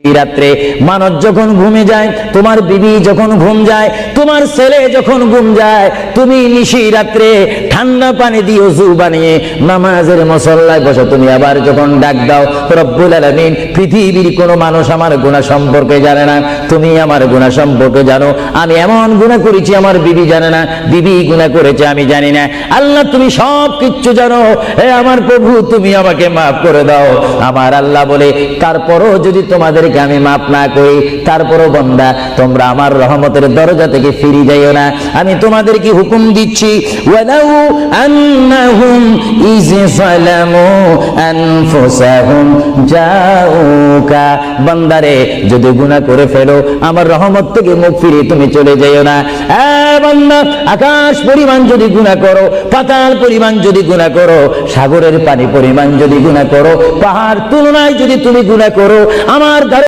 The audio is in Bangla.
রাত্রে মানুষ যখন ঘুমে যায়, তোমার বিবি যখন ঘুম যায়, তোমার ছেলে যখন ঘুম যায়, তুমি নিশি রাত্রে ঠান্ডা পানি দিয়ে ওযু বানিয়ে নামাজের মুসল্লায় বসো। তুমি আবার যখন ডাক দাও, রব্বুল আলামিন, পৃথিবীর কোনো মানুষ আমার গুনাহ সম্পর্কে জানে না, তুমি আমার গুনাহ সম্পর্কে জানো। আমি এমন গুনাহ করেছি আমার বিবি জানে না, বিবি গুনাহ করেছে আমি জানি না। আল্লাহ তুমি সব কিচ্ছু জানো, হে আমার প্রভু তুমি আমাকে মাফ করে দাও। আমার আল্লাহ বলে, তারপরও যদি তোমাদেরকে আমি মাফ না করি, তারপরও বান্দা তোমরা আমার রহমতের দরজা থেকে ফিরে যাইও না। আমি তোমাদেরকে হুকুম দিচ্ছি, ওয়ালাউ আন্নাহুম ইয যালামু আনফুসাহুম জাউকা, বান্দারে যদি গুনাহ করে ফেলো আমার রহমত থেকে মুখ ফিরিয়ে তুমি চলে যাইও না। বান্দা, আকাশ পরিমাণ যদি গুনাহ করো, পাতাল পরিমাণ যদি গুনাহ করো, সাগরের পানি পরিমাণ যদি গুনাহ করো, পাহাড় তুলনায় যদি তুমি গুনাহ করো, আমার